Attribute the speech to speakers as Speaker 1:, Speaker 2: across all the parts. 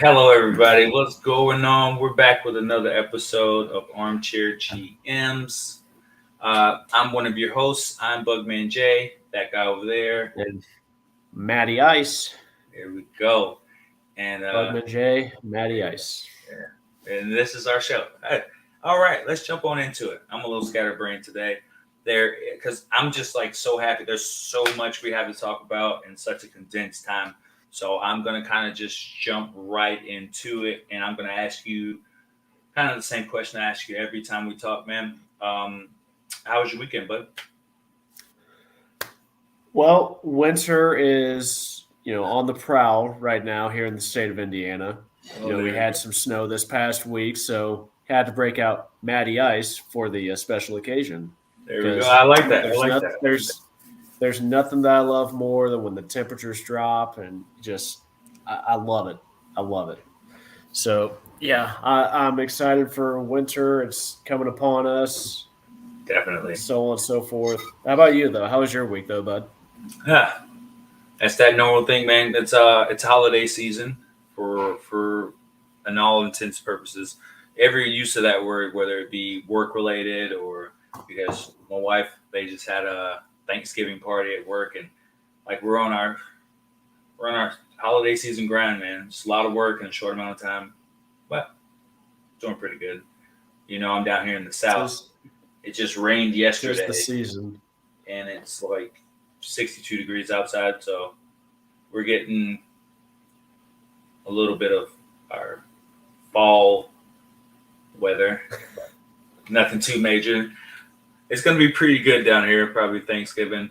Speaker 1: Hello, everybody. What's going on? We're back with another episode of Armchair GMs. I'm one of your hosts. I'm Bugman J. That guy over there.
Speaker 2: And Matty Ice,
Speaker 1: There we go. And
Speaker 2: Bugman J, Matty Ice.
Speaker 1: and this is our show. All right, let's jump on into it. I'm a little scatterbrained today, because I'm just like so happy. There's so much we have to talk about in such a condensed time. So I'm gonna kind of just jump right into it, and I'm gonna ask you kind of the same question I ask you every time we talk, man. How was your weekend, bud?
Speaker 2: Well, winter is, on the prowl right now here in the state of Indiana.
Speaker 1: Oh,
Speaker 2: We
Speaker 1: there you
Speaker 2: had
Speaker 1: go.
Speaker 2: some snow this past week, so had to break out Matty Ice for the special occasion
Speaker 1: There we go.
Speaker 2: because
Speaker 1: I like that. I
Speaker 2: there's
Speaker 1: like
Speaker 2: not
Speaker 1: that.
Speaker 2: there's nothing that I love more than when the temperatures drop and just I love it. I love it. So yeah, I'm excited for winter. It's coming upon us.
Speaker 1: Definitely.
Speaker 2: So on and so forth. How about you though? How was your week though, bud?
Speaker 1: Yeah, that's that normal thing, man. It's holiday season for and all intents and purposes. Every use of that word, whether it be work related or because my wife, they just had a Thanksgiving party at work, and like we're on our holiday season grind, man. It's a lot of work in a short amount of time, but doing pretty good. I'm down here in the south.
Speaker 2: Tis
Speaker 1: It just rained
Speaker 2: tis the
Speaker 1: yesterday,
Speaker 2: season.
Speaker 1: and it's like 62 degrees outside, so we're getting a little bit of our fall weather. Nothing too major. It's going to be pretty good down here. Probably Thanksgiving.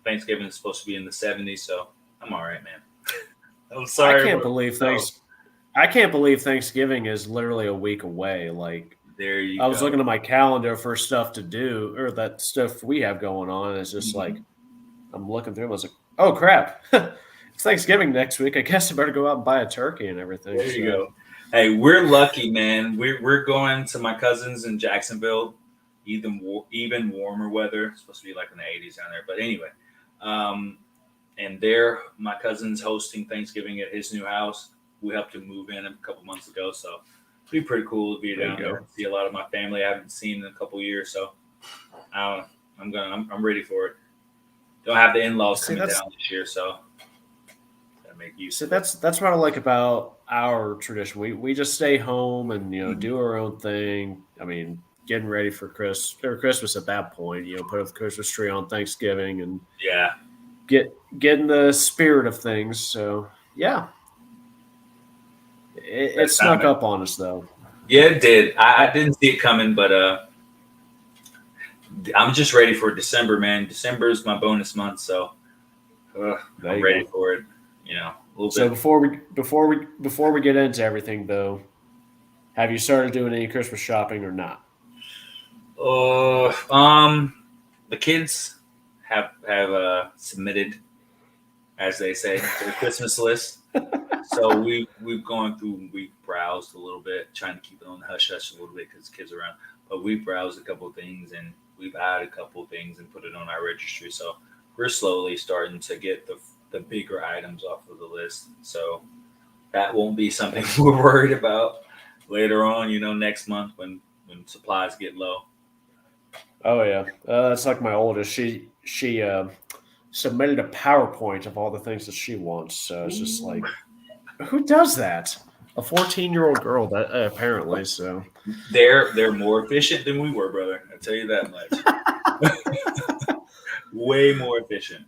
Speaker 1: Thanksgiving is supposed to be in the 70s, so I'm all right, man. I'm
Speaker 2: I
Speaker 1: sorry.
Speaker 2: can't believe
Speaker 1: Oh,
Speaker 2: thanks I can't believe Thanksgiving is literally a week away. Like
Speaker 1: there you
Speaker 2: I was
Speaker 1: go.
Speaker 2: looking at my calendar for stuff to do or that stuff we have going on. And it's just like
Speaker 1: Mhm.
Speaker 2: I'm looking through. I was like, oh crap, it's Thanksgiving next week. I guess I better go out and buy a turkey and everything.
Speaker 1: There you
Speaker 2: So
Speaker 1: go. Hey, we're lucky, man. We're going to my cousins in Jacksonville. Even warmer weather. It's supposed to be like in the 80s down there. But anyway, um, and there, my cousin's hosting Thanksgiving at his new house. We helped him move in a couple months ago, so it'll be pretty cool to be
Speaker 2: there you
Speaker 1: down there
Speaker 2: go.
Speaker 1: and see a lot of my family I haven't seen in a couple years. So I'm ready for it. Don't have the in-laws
Speaker 2: See,
Speaker 1: coming
Speaker 2: that's
Speaker 1: down this year, so gotta make use
Speaker 2: See,
Speaker 1: of it.
Speaker 2: that's what I like about our tradition. We just stay home and
Speaker 1: Mhm.
Speaker 2: do our own thing. I mean, getting ready for Christmas at that point. Put up the Christmas tree on Thanksgiving and
Speaker 1: Yeah,
Speaker 2: get in the spirit of things. So yeah, it
Speaker 1: that time,
Speaker 2: snuck
Speaker 1: man.
Speaker 2: up on us though.
Speaker 1: Yeah, it did. I
Speaker 2: Uh,
Speaker 1: didn't see it coming, but I'm just ready for December, man. December is my bonus month, so
Speaker 2: there
Speaker 1: I'm
Speaker 2: you
Speaker 1: ready
Speaker 2: go.
Speaker 1: for it. A little
Speaker 2: So
Speaker 1: bit.
Speaker 2: before we get into everything though, have you started doing any Christmas shopping or not?
Speaker 1: Uh, the kids have submitted, as they say, their Christmas list. So we've gone through, we've browsed a little bit, trying to keep it on the hush hush a little bit because kids are around. But we browsed a couple of things and we've added a couple of things and put it on our registry. So we're slowly starting to get the bigger items off of the list. So that won't be something we're worried about later on. Next month when supplies get low.
Speaker 2: Oh yeah, that's like my oldest. She submitted a PowerPoint of all the things that she wants. So it's just
Speaker 1: Ooh.
Speaker 2: like, who does that? A 14-year-old girl, that apparently. So
Speaker 1: They're more efficient than we were, brother. I tell you that much. Way more efficient.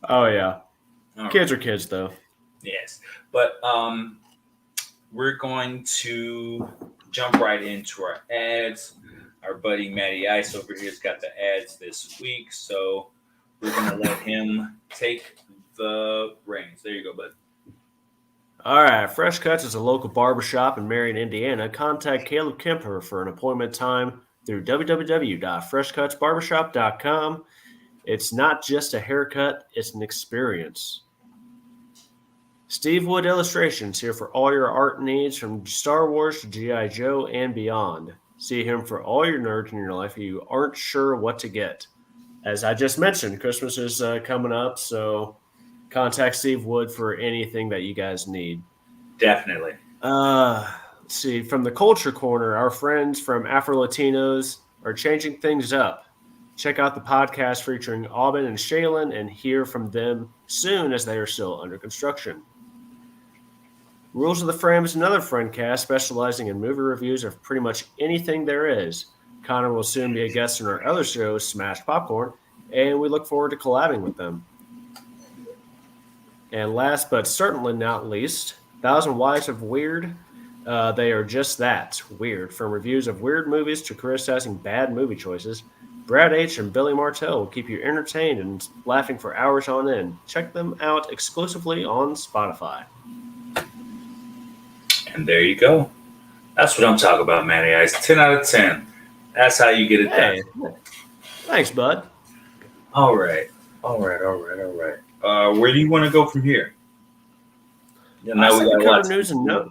Speaker 2: oh yeah,
Speaker 1: All
Speaker 2: kids
Speaker 1: right.
Speaker 2: are kids though.
Speaker 1: Yes. But we're going to jump right into our ads. Our buddy Matty Ice over here's got the ads this week, so we're gonna let him take the reins. There you go, bud.
Speaker 2: All right, Fresh Cuts is a local barbershop in Marion, Indiana. Contact Caleb Kemper for an appointment time through www.freshcutsbarbershop.com. It's not just a haircut; it's an experience. Steve Wood Illustrations here for all your art needs from Star Wars to G.I. Joe and beyond. See him for all your nerds in your life if you aren't sure what to get. As I just mentioned, Christmas is coming up, so contact Steve Wood for anything that you guys need.
Speaker 1: Definitely.
Speaker 2: Let's see. From the culture corner, our friends from Afro Latinos are changing things up. Check out the podcast featuring Aubin and Shaylin and hear from them soon as they are still under construction. Rules of the Frame is another friend cast specializing in movie reviews of pretty much anything there is. Connor will soon be a guest on our other show, Smash Popcorn, and we look forward to collabing with them. And last but certainly not least, Thousand Wives of Weird. They are just that, weird. From reviews of weird movies to criticizing bad movie choices, Brad H. and Billy Martell will keep you entertained and laughing for hours on end. Check them out exclusively on Spotify.
Speaker 1: And there you go. That's what I'm talking about, Matty Ice. 10 out of 10. That's how you get it
Speaker 2: Hey,
Speaker 1: done.
Speaker 2: thanks, bud.
Speaker 1: All right. Where do you want to go from here? Yeah,
Speaker 2: I
Speaker 1: now
Speaker 2: say
Speaker 1: we
Speaker 2: we
Speaker 1: got
Speaker 2: cover
Speaker 1: lots.
Speaker 2: news and notes.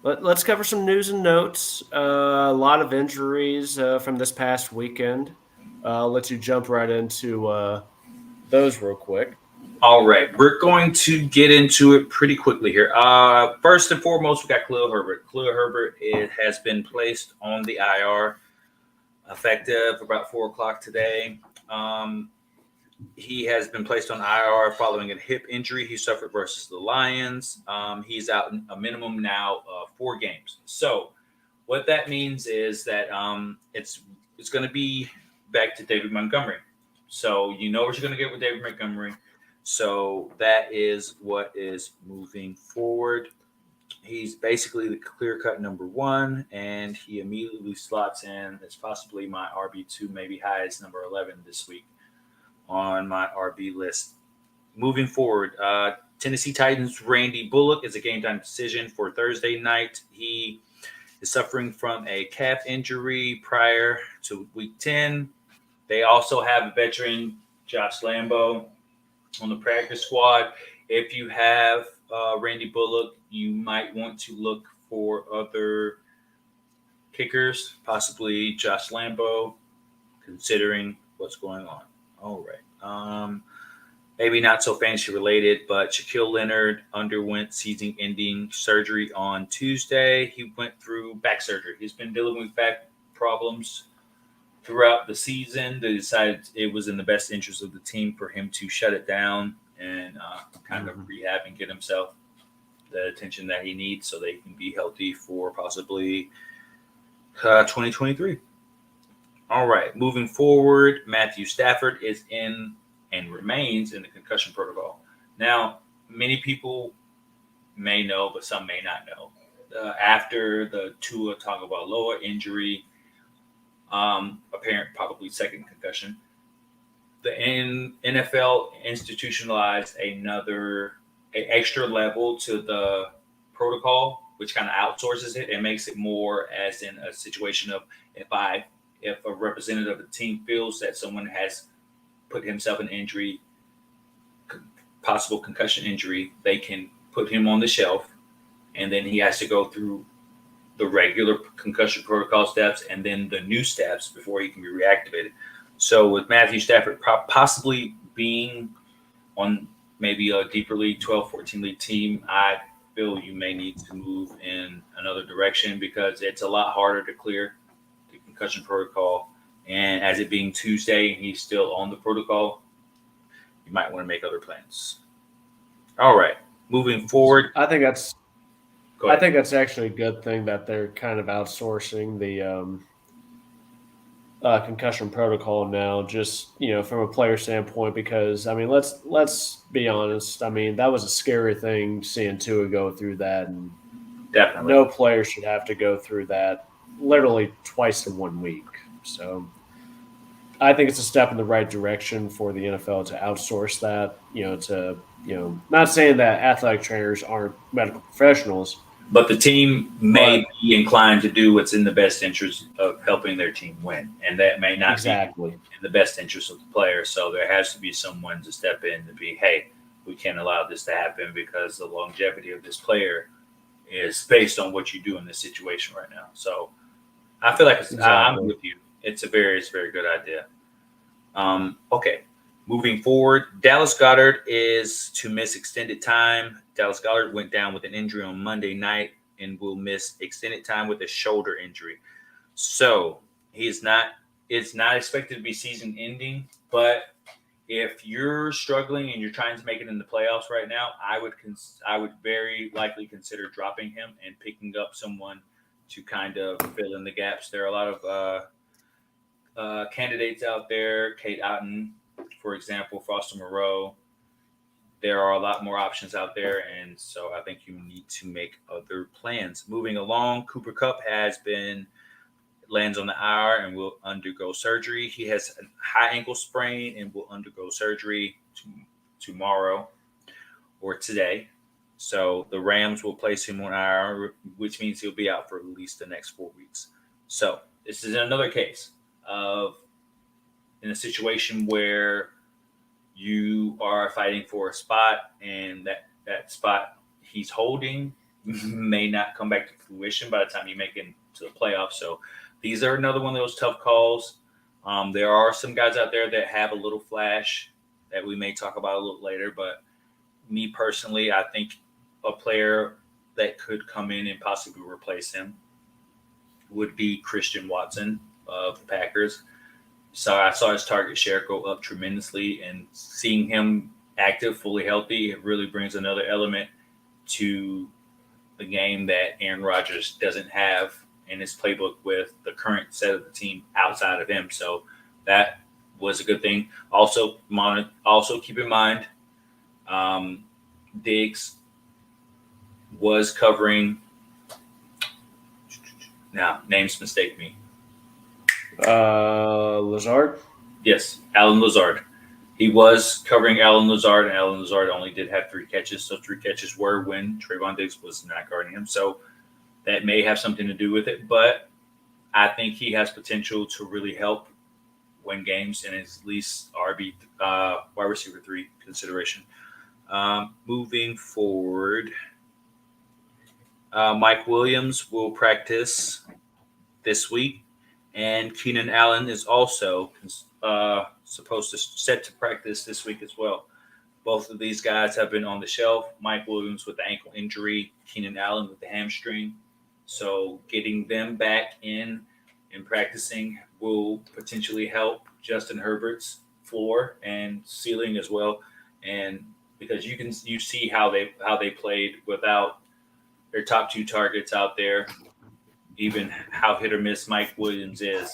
Speaker 2: Let's cover some news and notes. A lot of injuries from this past weekend. I'll let you jump right into those real quick.
Speaker 1: All right, we're going to get into it pretty quickly here. First and foremost, we got Khalil Herbert. Khalil Herbert has been placed on the IR, effective about 4 o'clock today. He has been placed on IR following a hip injury he suffered versus the Lions. He's out a minimum now of 4 games. So, what that means is that it's going to be back to David Montgomery. So you know what you're going to get with David Montgomery. So that is what is moving forward. He's basically the clear-cut number 1, and he immediately slots in as possibly my RB2, maybe high as number 11 this week on my RB list. Moving forward, Tennessee Titans Randy Bullock is a game-time decision for Thursday night. He is suffering from a calf injury prior to Week 10. They also have a veteran, Josh Lambo, on the practice squad. If you have Randy Bullock, you might want to look for other kickers, possibly Josh Lambo, considering what's going on. All right. Maybe not so fantasy related, but Shaquille Leonard underwent season-ending surgery on Tuesday. He went through back surgery. He's been dealing with back problems throughout the season. They decided it was in the best interest of the team for him to shut it down and kind of rehab and get himself the attention that he needs so they can be healthy for possibly 2023. All right, moving forward, Matthew Stafford is in and remains in the concussion protocol. Now, many people may know, but some may not know. After the Tua Tagovailoa injury, apparent probably second concussion, the NFL institutionalized an extra level to the protocol, which kind of outsources it and makes it more as in a situation of if a representative of the team feels that someone has put himself in injury, possible concussion injury, they can put him on the shelf, and then he has to go through the regular concussion protocol steps and then the new steps before he can be reactivated. So with Matthew Stafford possibly being on maybe a deeper league, 12, 14 league team, I feel you may need to move in another direction because it's a lot harder to clear the concussion protocol. And as it being Tuesday and he's still on the protocol, you might want to make other plans. All right, moving forward.
Speaker 2: I think that's actually a good thing that they're kind of outsourcing the concussion protocol now, just from a player standpoint. Because I mean, let's be honest. I mean, that was a scary thing seeing Tua go through that, and
Speaker 1: Definitely
Speaker 2: no player should have to go through that literally twice in 1 week. So I think it's a step in the right direction for the NFL to outsource that. Not saying that athletic trainers aren't medical professionals,
Speaker 1: but the team may be inclined to do what's in the best interest of helping their team win, and that may not be in the best interest of the player. So there has to be someone to step in to be, hey, we can't allow this to happen because the longevity of this player is based on what you do in this situation right now. So I feel like I'm with you. It's a very good idea. Okay. Moving forward, Dallas Goddard is to miss extended time. Dallas Goddard went down with an injury on Monday night and will miss extended time with a shoulder injury. So he's not. It's not expected to be season ending, but if you're struggling and you're trying to make it in the playoffs right now, I would very likely consider dropping him and picking up someone to kind of fill in the gaps. There are a lot of candidates out there. Kate Otten, for example, Foster Moreau. There are a lot more options out there, and so I think you need to make other plans. Moving along, Cooper Cup lands on the IR and will undergo surgery. He has a high ankle sprain and will undergo surgery tomorrow or today. So the Rams will place him on IR, which means he'll be out for at least the next 4 weeks. So this is another case of in a situation where you are fighting for a spot and that spot he's holding may not come back to fruition by the time you make it to the playoffs. So these are another one of those tough calls. There are some guys out there that have a little flash that we may talk about a little later, but me personally, I think a player that could come in and possibly replace him would be Christian Watson of the Packers. So I saw his target share go up tremendously, and seeing him active, fully healthy, it really brings another element to the game that Aaron Rodgers doesn't have in his playbook with the current set of the team outside of him. So that was a good thing. Also keep in mind, Diggs was covering. Now, names mistake me.
Speaker 2: Lazard?
Speaker 1: Yes, Alan Lazard. He was covering Alan Lazard, and Alan Lazard only did have 3 catches. So 3 catches were when Trayvon Diggs was not guarding him. So that may have something to do with it. But I think he has potential to really help win games and is at least wide receiver 3 consideration. Moving forward, Mike Williams will practice this week. And Keenan Allen is also set to practice this week as well. Both of these guys have been on the shelf. Mike Williams with the ankle injury, Keenan Allen with the hamstring. So getting them back in and practicing will potentially help Justin Herbert's floor and ceiling as well. And because you see how they played without their top 2 targets out there. Even how hit or miss Mike Williams is,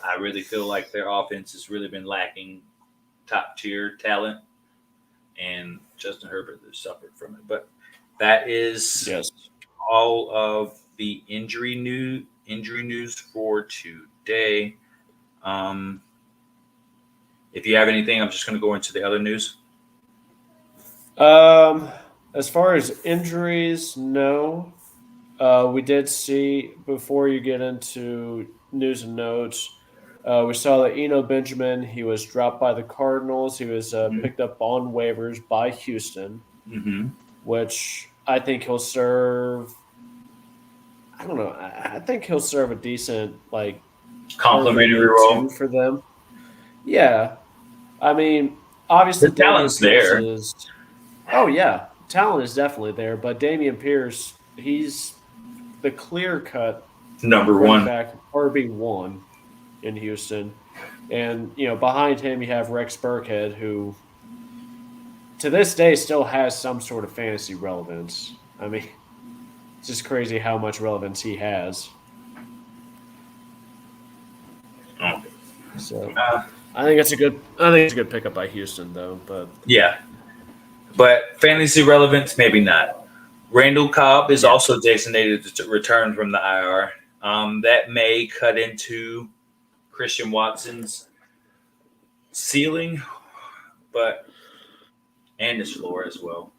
Speaker 1: I really feel like their offense has really been lacking top tier talent, and Justin Herbert has suffered from it. But that is all of the injury news for today. If you have anything, I'm just going to go into the other news.
Speaker 2: As far as injuries, no. We did see, before you get into news and notes, we saw that Eno Benjamin, he was dropped by the Cardinals. He was picked up on waivers by Houston, which I think he'll serve – I don't know. I think he'll serve a decent,
Speaker 1: complementary role
Speaker 2: for them. Yeah. I mean, obviously,
Speaker 1: the talent's there.
Speaker 2: Oh, yeah. Talent is definitely there, but Dameon Pierce, he's – the clear-cut
Speaker 1: number one
Speaker 2: back, RB1 in Houston. And, behind him you have Rex Burkhead, who to this day still has some sort of fantasy relevance. I mean, it's just crazy how much relevance he has.
Speaker 1: Oh.
Speaker 2: So I think it's a good pickup by Houston, though. But
Speaker 1: yeah, but fantasy relevance, maybe not. Randall Cobb is also designated to return from the IR. That may cut into Christian Watson's ceiling, and his floor as well.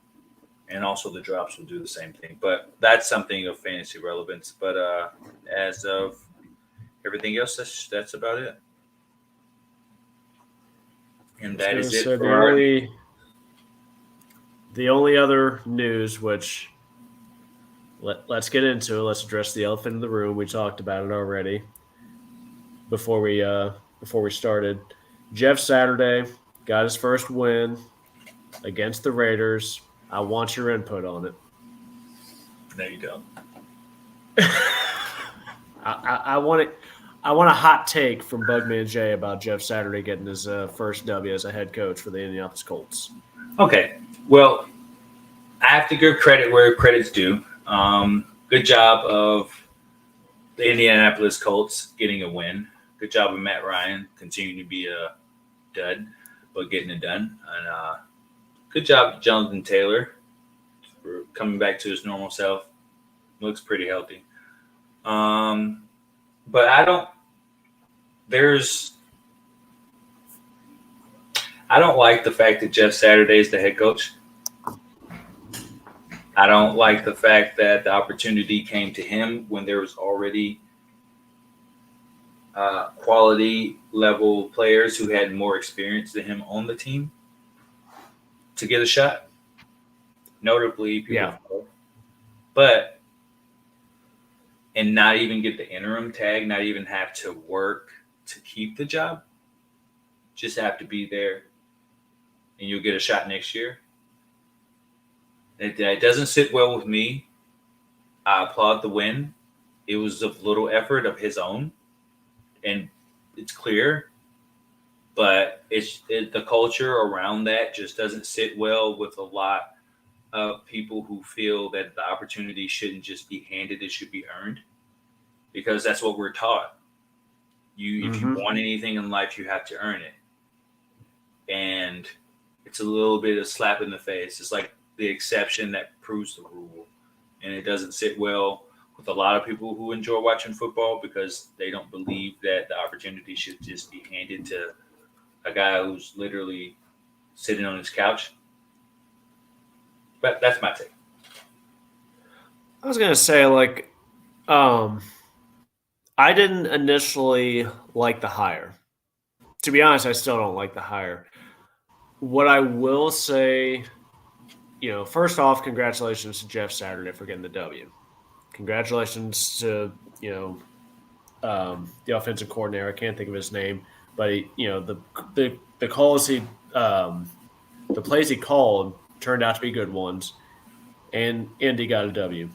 Speaker 1: And also the drops will do the same thing. But that's something of fantasy relevance. But as of everything else, that's about it. And that is it for
Speaker 2: the only other news, which let's get into it. Let's address the elephant in the room. We talked about it already before we started. Jeff Saturday got his first win against the Raiders. I want your input on it.
Speaker 1: No, you don't.
Speaker 2: I want it. I want a hot take from Bugman Jay about Jeff Saturday getting his first W as a head coach for the Indianapolis Colts.
Speaker 1: Okay. Well, I have to give credit where credit's due. Good job of the Indianapolis Colts getting a win. Good job of Matt Ryan continuing to be a dud, but getting it done. And good job to Jonathan Taylor for coming back to his normal self. Looks pretty healthy. But I don't. I don't like the fact that Jeff Saturday is the head coach. I don't like the fact that the opportunity came to him when there was already quality level players who had more experience than him on the team to get a shot. Notably, people, but and not even get the interim tag, not even have to work to keep the job, just have to be there, and you'll get a shot next year. It doesn't sit well with me. I applaud the win. It was a little effort of his own, and it's clear, but the culture around that just doesn't sit well with a lot of people who feel that the opportunity shouldn't just be handed; it should be earned, because that's what we're taught. If you want anything in life, you have to earn it, and it's a little bit of slap in the face. It's like the exception that proves the rule, and it doesn't sit well with a lot of people who enjoy watching football because they don't believe that the opportunity should just be handed to a guy who's literally sitting on his couch. But that's my take.
Speaker 2: I was gonna say, I didn't initially like the hire. To be honest, I still don't like the hire. What I will say, first off, congratulations to Jeff Saturday for getting the W. Congratulations to the offensive coordinator. I can't think of his name, but the calls the plays he called turned out to be good ones, and Indy got a W.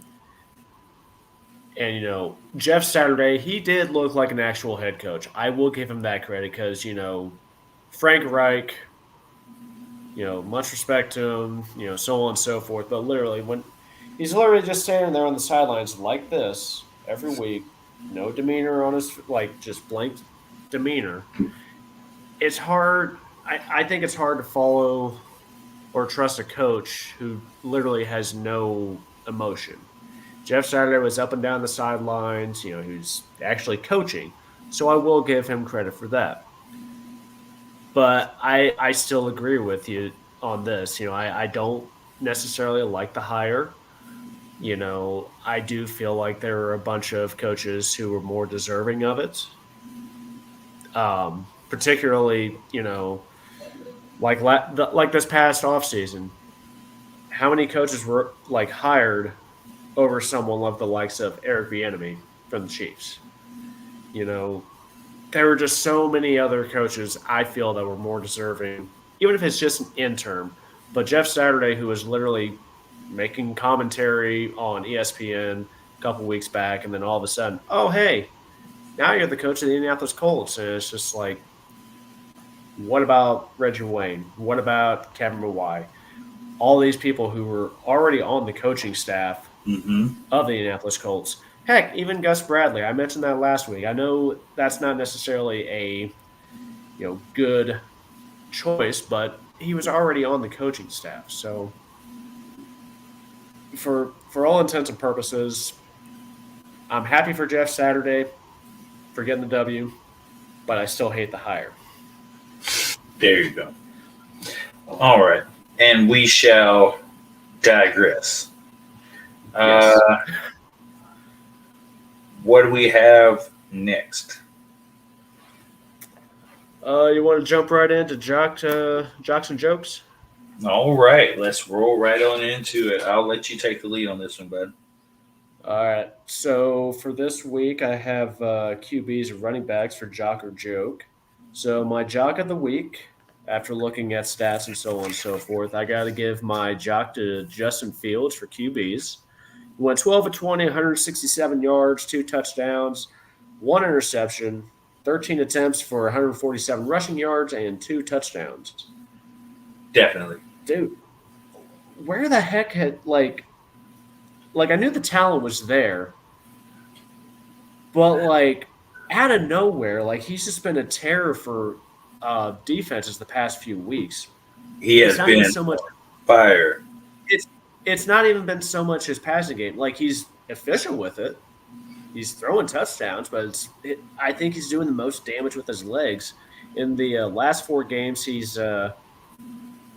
Speaker 2: And Jeff Saturday, he did look like an actual head coach. I will give him that credit because Frank Reich, much respect to him, so on and so forth. But literally, when he's literally just standing there on the sidelines like this every week, no demeanor on his, just blank demeanor. It's hard. I think it's hard to follow or trust a coach who literally has no emotion. Jeff Saturday was up and down the sidelines. He was actually coaching. So I will give him credit for that. But I still agree with you on this. I don't necessarily like the hire. I do feel like there are a bunch of coaches who were more deserving of it. Particularly, like this past offseason, how many coaches were hired over someone like the likes of Eric Bieniemy from the Chiefs? There were just so many other coaches I feel that were more deserving, even if it's just an interim. But Jeff Saturday, who was literally making commentary on ESPN a couple weeks back, and then all of a sudden, oh, hey, now you're the coach of the Indianapolis Colts. And it's just like, what about Reggie Wayne? What about Kevin Mawai? All these people who were already on the coaching staff of the Indianapolis Colts. Heck, even Gus Bradley. I mentioned that last week. I know that's not necessarily a good choice, but he was already on the coaching staff. So for all intents and purposes, I'm happy for Jeff Saturday for getting the W, but I still hate the hire.
Speaker 1: There you go. All right. And we shall digress. Yes. What do we have next?
Speaker 2: You want to jump right into Jocks and Jokes?
Speaker 1: All right. Let's roll right on into it. I'll let you take the lead on this one, bud.
Speaker 2: All right. So for this week, I have QBs and running backs for Jock or Joke. So my Jock of the week after looking at stats and so on and so forth, I got to give my jock to Justin Fields for QBs. He went 12 of 20, 167 yards, 2 touchdowns, 1 interception, 13 attempts for 147 rushing yards, and 2 touchdowns.
Speaker 1: Definitely.
Speaker 2: Dude, where the heck had I knew the talent was there, but out of nowhere, he's just been a terror for defenses the past few weeks.
Speaker 1: He has
Speaker 2: It's not even
Speaker 1: been
Speaker 2: so much.
Speaker 1: fire.
Speaker 2: It's not even been so much his passing game. He's efficient with it. He's throwing touchdowns, but I think he's doing the most damage with his legs. In the last 4 games, he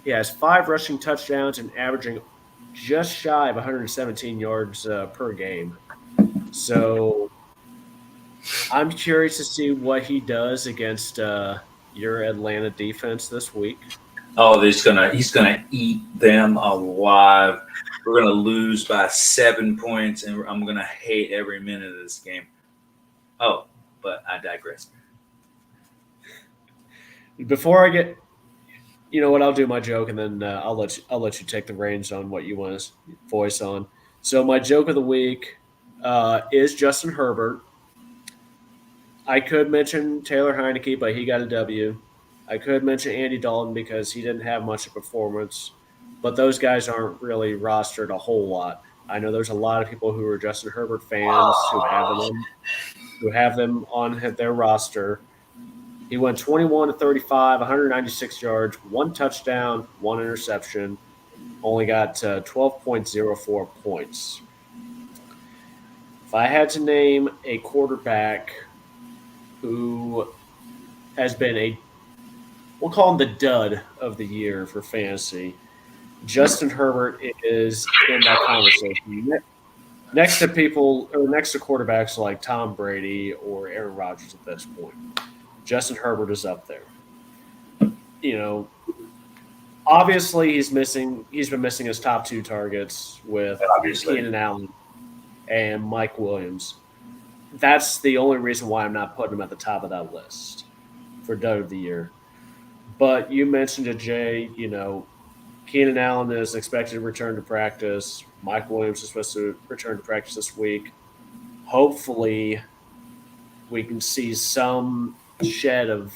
Speaker 2: has 5 rushing touchdowns and averaging just shy of 117 yards per game. So I'm curious to see what he does against your Atlanta defense this week.
Speaker 1: Oh, he's gonna eat them alive. We're gonna lose by 7 points, and I'm gonna hate every minute of this game. Oh, but I digress.
Speaker 2: Before I get, you know what, I'll do my joke, and then I'll let you take the reins on what you want to voice on. So my joke of the week is Justin Herbert. I could mention Taylor Heineke, but he got a W. I could mention Andy Dalton because he didn't have much of a performance, but those guys aren't really rostered a whole lot. I know there's a lot of people who are Justin Herbert fans who have them on their roster. He went 21 to 35, 196 yards, 1 touchdown, 1 interception, only got 12.04 points. If I had to name a quarterback who has been we'll call him the dud of the year for fantasy, Justin Herbert is in that conversation. Next to quarterbacks like Tom Brady or Aaron Rodgers at this point. Justin Herbert is up there. Obviously he's been missing his top 2 targets with Keenan Allen and Mike Williams. That's the only reason why I'm not putting him at the top of that list for dud of the year. But you mentioned it, Jay, Keenan Allen is expected to return to practice. Mike Williams is supposed to return to practice this week. Hopefully we can see some shed of,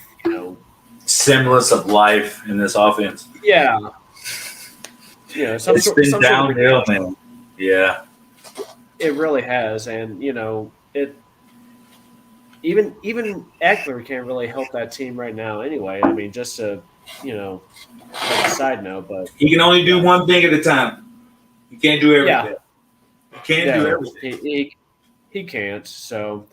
Speaker 1: semblance of life in this offense.
Speaker 2: Yeah.
Speaker 1: It's been downhill, man. Yeah.
Speaker 2: It really has. And, even Eckler can't really help that team right now anyway. I mean, just to, like a side note, but
Speaker 1: he can only do one thing at a time. He can't do everything.
Speaker 2: Yeah.
Speaker 1: He can't do everything.
Speaker 2: He can't. So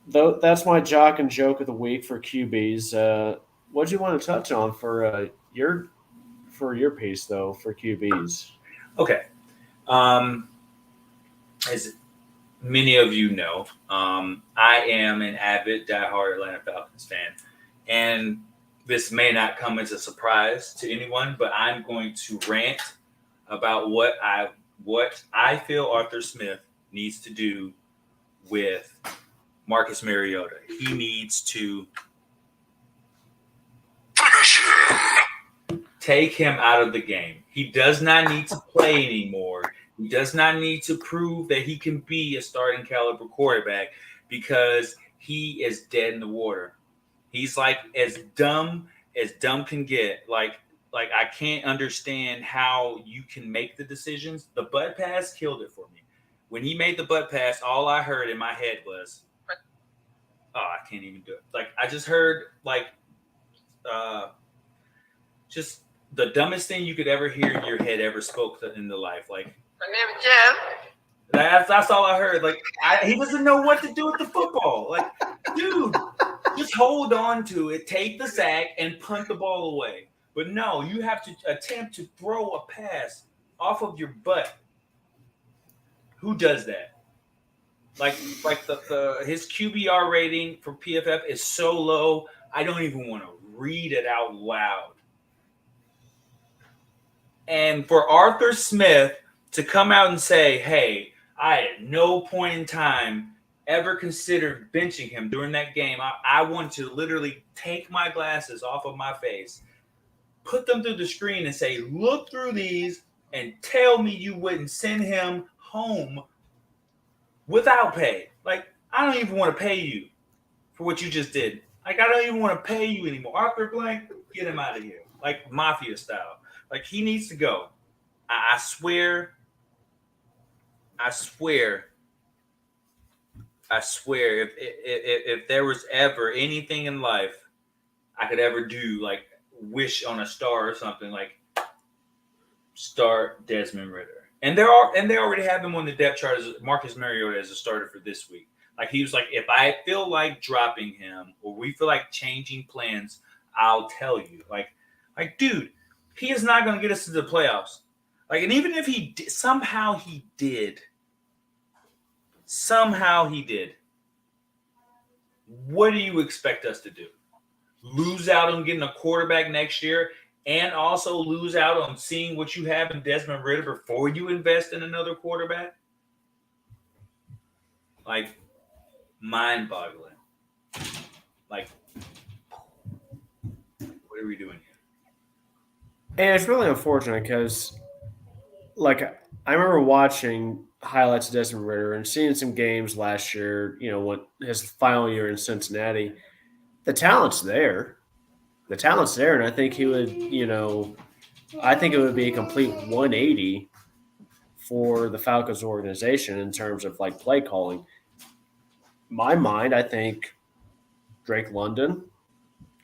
Speaker 2: that's my jock and joke of the week for QBs. What do you want to touch on for your piece though for QBs?
Speaker 1: Okay. As many of you know, I am an avid diehard Atlanta Falcons fan, and this may not come as a surprise to anyone, but I'm going to rant about what I feel Arthur Smith needs to do with Marcus Mariota. He needs to take him out of the game. He does not need to play anymore. He does not need to prove that he can be a starting caliber quarterback because he is dead in the water. He's like as dumb can get. Like I can't understand how you can make the decisions. The butt pass killed it for me. When he made the butt pass, all I heard in my head was, "Oh, I can't even do it." Like I just heard just the dumbest thing you could ever hear in your head ever spoke in the life. Like, my name is Jeff. That's all I heard. Like he doesn't know what to do with the football. Like, dude, just hold on to it, take the sack, and punt the ball away. But no, you have to attempt to throw a pass off of your butt. Who does that? Like his QBR rating for PFF is so low, I don't even want to read it out loud. And for Arthur Smith to come out and say, "Hey, I at no point in time ever considered benching him during that game. I want to literally take my glasses off of my face put them through the screen and say, look through these and tell me you wouldn't send him home without pay. Like, I don't even want to pay you for what you just did. Like, I don't even want to pay you anymore. Arthur Blank, get him out of here. Like, mafia style. Like, he needs to go. I swear, if there was ever anything in life I could ever do, like wish on a star or something, like start Desmond Ritter. And they already have him on the depth chart as Marcus Mariota as a starter for this week. Like, he was like, if I feel like dropping him or we feel like changing plans, I'll tell you. Like dude, he is not going to get us to the playoffs. Like, and even if he did, somehow he did. What do you expect us to do? Lose out on getting a quarterback next year and also lose out on seeing what you have in Desmond Ritter before you invest in another quarterback? Like, mind-boggling. Like, what are we doing here?
Speaker 2: And it's really unfortunate because, like, I remember watching highlights of Desmond Ritter and seeing some games last year, when his final year in Cincinnati. The talent's there. And I think he would, I think it would be a complete 180 for the Falcons organization in terms of like play calling. My mind, I think Drake London,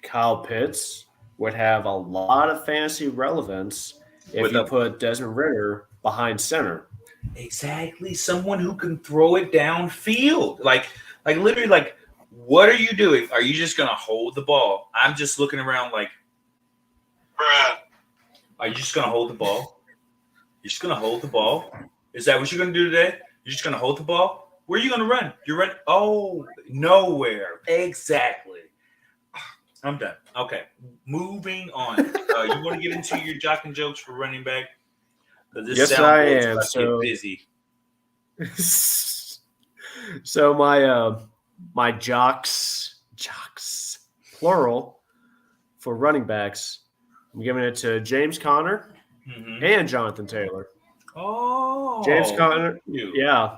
Speaker 2: Kyle Pitts would have a lot of fantasy relevance if you put Desmond Ritter behind center.
Speaker 1: Exactly. Someone who can throw it downfield. Like literally, like, what are you doing? Are you just going to hold the ball? I'm just looking around like, bruh. Are you just going to hold the ball? You're just going to hold the ball? Is that what you're going to do today? You're just going to hold the ball? Where are you going to run? You're running? Oh, nowhere. Exactly. I'm done. Okay. Moving on. You want to get into your jock and jokes for running back?
Speaker 2: Yes, I am.
Speaker 1: So busy.
Speaker 2: So my jocks, plural, for running backs, I'm giving it to James Conner and Jonathan Taylor.
Speaker 1: Oh,
Speaker 2: James Conner, yeah.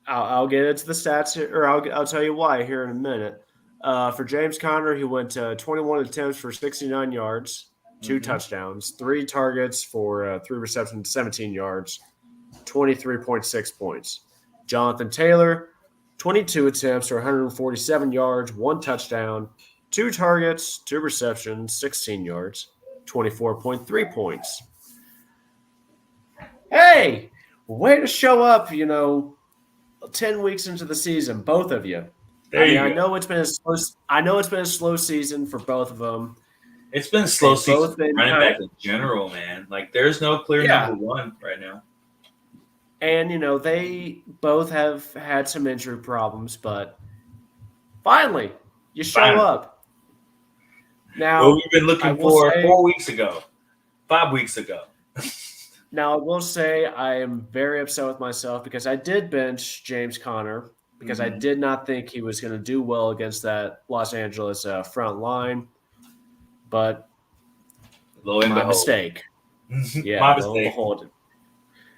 Speaker 2: I'll get into the stats here, or I'll tell you why here in a minute. For James Conner, he went 21 attempts for 69 yards, 2 touchdowns, 3 targets for 3 receptions, 17 yards, 23.6 points. Jonathan Taylor, 22 attempts for 147 yards, 1 touchdown, 2 targets, 2 receptions, 16 yards, 24.3 points. Hey, way to show up, 10 weeks into the season, both of you. I know it's been a slow season for both of them.
Speaker 1: It's been a slow season for running back in general, man. Like, there's no clear number one right now.
Speaker 2: And, they both have had some injury problems, but finally, you show up. Now,
Speaker 1: we've been looking for 4 weeks ago, 5 weeks ago.
Speaker 2: Now, I will say I am very upset with myself because I did bench James Conner because I did not think he was going to do well against that Los Angeles front line. But my mistake. Yeah,
Speaker 1: my
Speaker 2: lo and behold.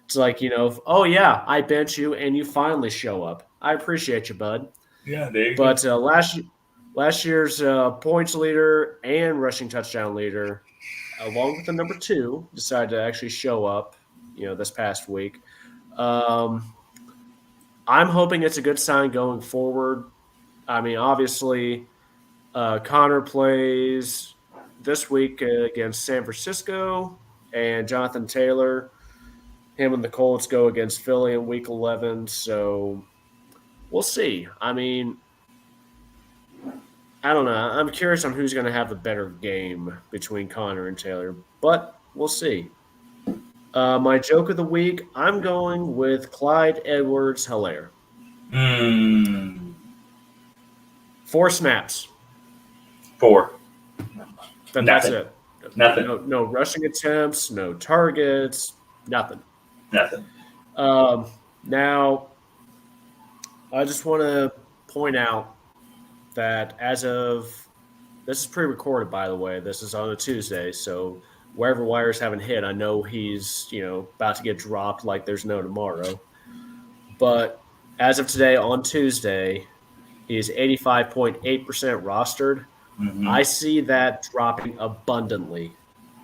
Speaker 2: It's like, oh, yeah, I bench you and you finally show up. I appreciate you, bud.
Speaker 1: Yeah, there you go.
Speaker 2: But last year's points leader and rushing touchdown leader, along with the number 2, decided to actually show up, this past week. I'm hoping it's a good sign going forward. I mean, obviously, Connor plays this week against San Francisco, and Jonathan Taylor, him and the Colts go against Philly in Week 11. So we'll see. I mean, I don't know. I'm curious on who's going to have the better game between Connor and Taylor, but we'll see. My joke of the week, I'm going with Clyde Edwards-Helaire. 4 snaps.
Speaker 1: 4.
Speaker 2: But that's it.
Speaker 1: Nothing.
Speaker 2: No rushing attempts, no targets, nothing. Now, I just want to point out that as of This is pre-recorded, by the way. This is on a Tuesday, so wherever wires haven't hit, I know he's about to get dropped like there's no tomorrow. But as of today, on Tuesday, he is 85.8% rostered.
Speaker 1: Hmm.
Speaker 2: I see that dropping abundantly.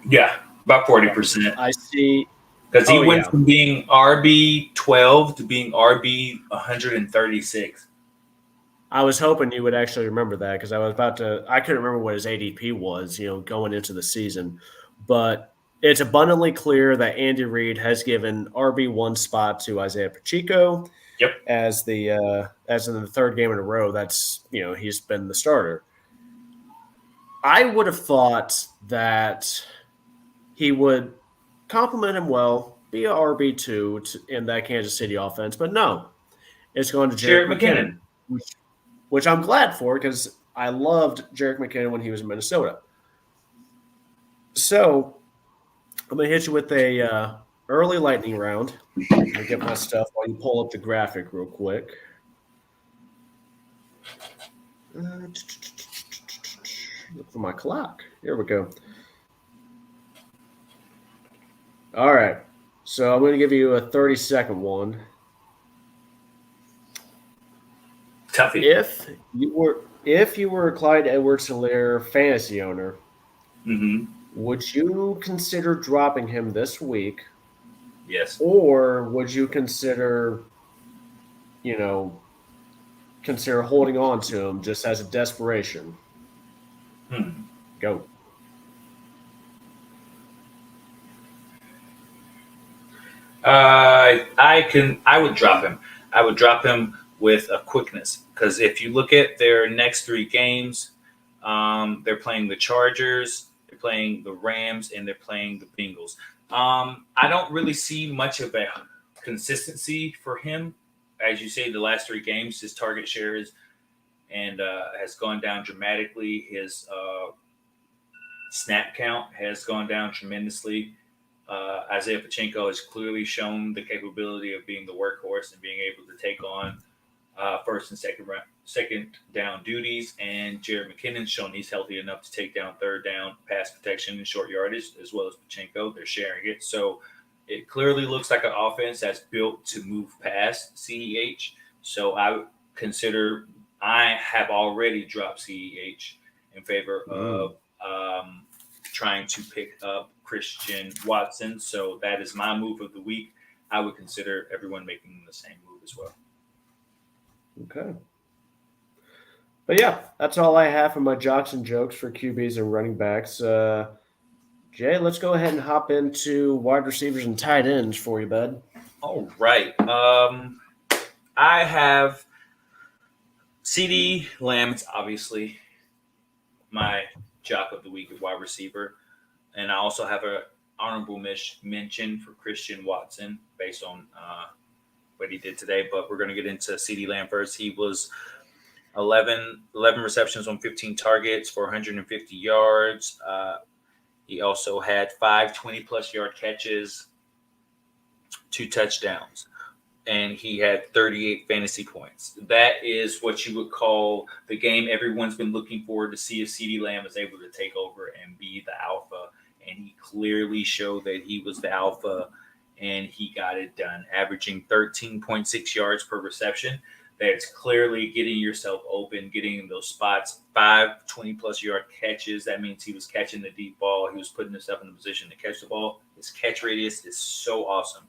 Speaker 1: Yeah, about 40%.
Speaker 2: I see.
Speaker 1: Because he
Speaker 2: Oh
Speaker 1: went
Speaker 2: yeah,
Speaker 1: from being RB 12 to being RB 136.
Speaker 2: I was hoping you would actually remember that because I was about to. I couldn't remember what his ADP was, going into the season, but it's abundantly clear that Andy Reid has given RB1 spot to Isaiah Pacheco
Speaker 1: Yep.
Speaker 2: as in the third game in a row. That's he's been the starter. I would have thought that he would complement him well, be a RB2 in that Kansas City offense, but no, it's going to Jerick
Speaker 1: Jared McKinnon.
Speaker 2: McKinnon, which I'm glad for because I loved Jerick McKinnon when he was in Minnesota. So I'm going to hit you with a early lightning round. Let me get my stuff while you pull up the graphic real quick. Look for my clock. Here we go. All right. So I'm going to give you a 30-second one.
Speaker 1: Tuffy.
Speaker 2: If you were a Clyde Edwards-Helaire fantasy owner,
Speaker 1: Hmm.
Speaker 2: would you consider dropping him this week,
Speaker 1: Yes.
Speaker 2: or would you you know, consider holding on to him just as a desperation?
Speaker 1: Hmm.
Speaker 2: Go.
Speaker 1: I would drop him. I would drop him with a quickness because if you look at their next three games, they're playing the Chargers, they're playing the Rams, and they're playing the Bengals. I don't really see much of a consistency for him. As you say, the last three games, his target share has gone down dramatically. His snap count has gone down tremendously. Isaiah Pacheco has clearly shown the capability of being the workhorse and being able to take on first and second down duties. And Jared McKinnon's shown he's healthy enough to take down third down pass protection and short yardage, as well as Pacheco. They're sharing it. So it clearly looks like an offense that's built to move past CEH. So I have already dropped CEH in favor
Speaker 2: Mm,
Speaker 1: of trying to pick up Christian Watson. So that is my move of the week. I would consider everyone making the same move as well.
Speaker 2: okay. But yeah, that's all I have for my jocks and jokes for QBs and running backs. Jay, let's go ahead and hop into wide receivers and tight ends for you, bud.
Speaker 1: All right. I have CD Lamb. It's obviously my jock of the week at wide receiver. And I also have a honorable mention for Christian Watson based on what he did today. But we're going to get into CD Lamb first. He was 11 receptions on 15 targets for 150 yards. He also had 5 20-plus yard catches, 2 touchdowns, and he had 38 fantasy points. That is what you would call the game everyone's been looking for to see if CeeDee Lamb is able to take over and be the alpha. And he clearly showed that he was the alpha, and he got it done, averaging 13.6 yards per reception. That's clearly getting yourself open, getting in those spots. 5 20-plus yard catches. That means he was catching the deep ball. He was putting himself in the position to catch the ball. His catch radius is so awesome.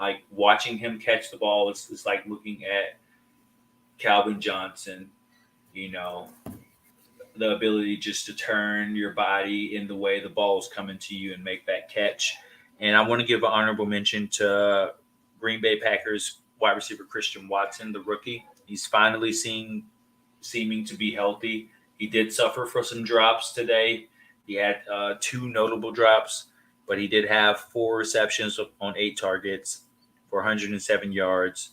Speaker 1: Like watching him catch the ball is like looking at Calvin Johnson, you know, the ability just to turn your body in the way the ball is coming to you and make that catch. And I want to give an honorable mention to Green Bay Packers wide receiver Christian Watson, the rookie. He's finally seeming to be healthy. He did suffer for some drops today. He had two notable drops, but he did have 4 receptions on 8 targets for 107 yards.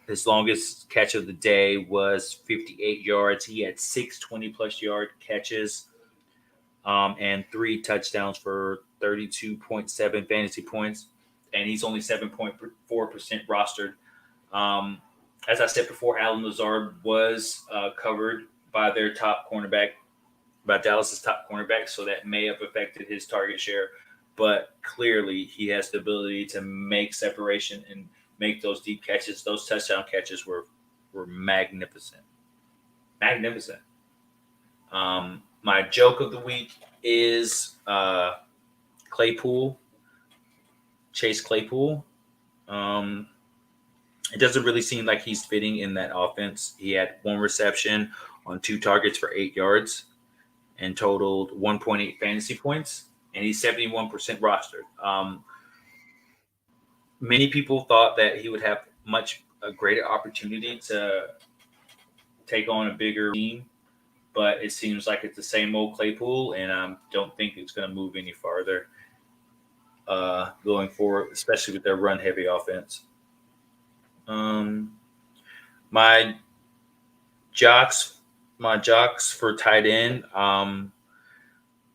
Speaker 1: His longest catch of the day was 58 yards. He had 6 20-plus yard catches and 3 touchdowns for 32.7 fantasy points. And he's only 7.4% rostered. As I said before, Alan Lazard was covered by their top cornerback, by Dallas's top cornerback, so that may have affected his target share. But clearly, he has the ability to make separation and make those deep catches. Those touchdown catches were magnificent, magnificent. My joke of the week is Claypool, Chase Claypool. Um, it doesn't really seem like he's fitting in that offense. He had one reception on 2 targets for 8 yards and totaled 1.8 fantasy points, and he's 71% rostered. Many people thought that he would have a greater opportunity to take on a bigger team, but it seems like it's the same old Claypool, and I don't think it's going to move any farther going forward, especially with their run-heavy offense. My jocks for tight end.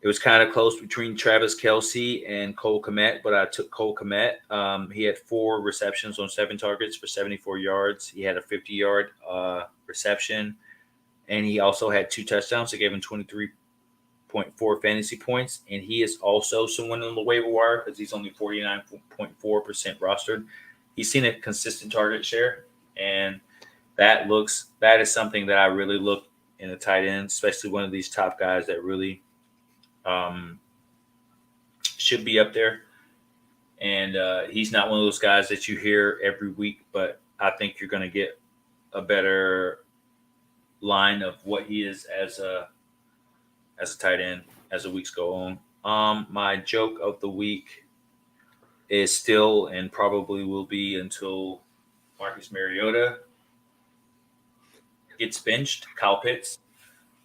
Speaker 1: It was kind of close between Travis Kelce and Cole Kmet, but I took Cole Kmet. He had 4 receptions on 7 targets for 74 yards. He had a 50-yard reception, and he also had 2 touchdowns. It gave him 23.4 fantasy points, and he is also someone on the waiver wire because he's only 49.4% rostered. He's seen a consistent target share, and that is something that I really look in a tight end, especially one of these top guys that really should be up there. And he's not one of those guys that you hear every week, but I think you're going to get a better line of what he is as a tight end as the weeks go on. My joke of the week is still and probably will be until Marcus Mariota gets benched. Kyle Pitts.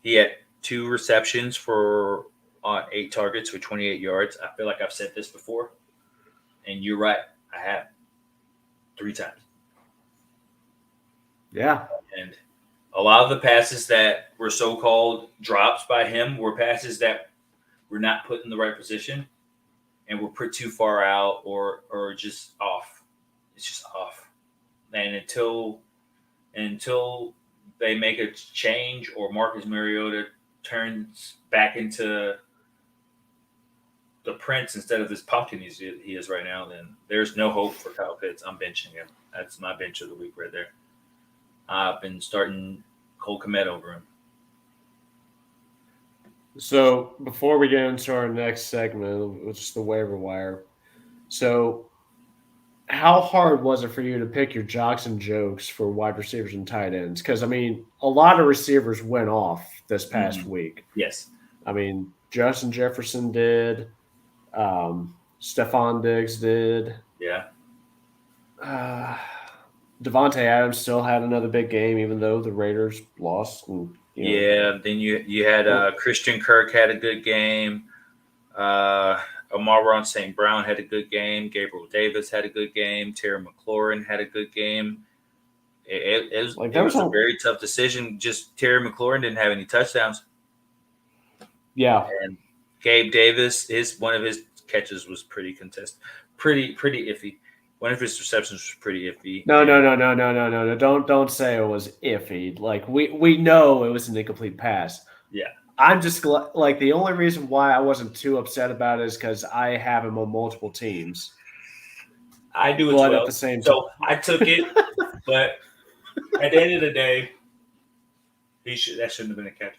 Speaker 1: He had 2 receptions for 8 targets for 28 yards. I feel like I've said this before, and you're right. I have 3 times.
Speaker 2: Yeah.
Speaker 1: And a lot of the passes that were so-called drops by him were passes that were not put in the right position and were put too far out or just off. It's just off. And until they make a change or Marcus Mariota turns back into the prince instead of this pumpkin he is right now, then there's no hope for Kyle Pitts. I'm benching him. That's my bench of the week right there. I've been starting Cole Kmet over him.
Speaker 2: So before we get into our next segment, which is the waiver wire, so how hard was it for you to pick your jocks and jokes for wide receivers and tight ends? Because, I mean, a lot of receivers went off this past week.
Speaker 1: Yes.
Speaker 2: I mean, Justin Jefferson did. Stephon Diggs did.
Speaker 1: Yeah.
Speaker 2: Devontae Adams still had another big game, even though the Raiders lost. And,
Speaker 1: then you had Christian Kirk had a good game. Amar St. Brown had a good game. Gabriel Davis had a good game. Terry McLaurin had a good game. It was a very tough decision. Just Terry McLaurin didn't have any touchdowns.
Speaker 2: Yeah.
Speaker 1: And Gabe Davis, one of his catches was pretty contested, pretty iffy. One of his receptions was pretty iffy.
Speaker 2: No. Don't say it was iffy. Like we know it was an incomplete pass.
Speaker 1: Yeah.
Speaker 2: I'm just like the only reason why I wasn't too upset about it is because I have him on multiple teams.
Speaker 1: I do as well.
Speaker 2: At the same time.
Speaker 1: So I took it, but at the end of the day, that shouldn't have been a catch.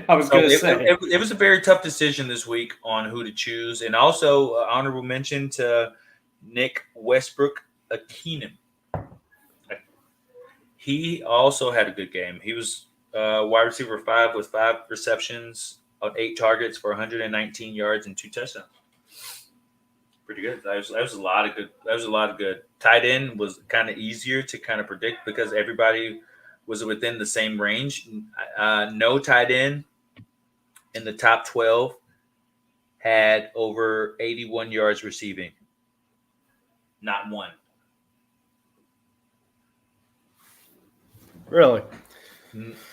Speaker 2: I was going to say
Speaker 1: it was a very tough decision this week on who to choose, and also honorable mention to Nick Westbrook-Akeenum. He also had a good game. He was wide receiver 5 with 5 receptions of 8 targets for 119 yards and 2 touchdowns. Pretty good. That was a lot of good. That was a lot of good. Tight end was kind of easier to kind of predict because everybody was within the same range. No tight end in the top 12 had over 81 yards receiving. Not one.
Speaker 2: Really?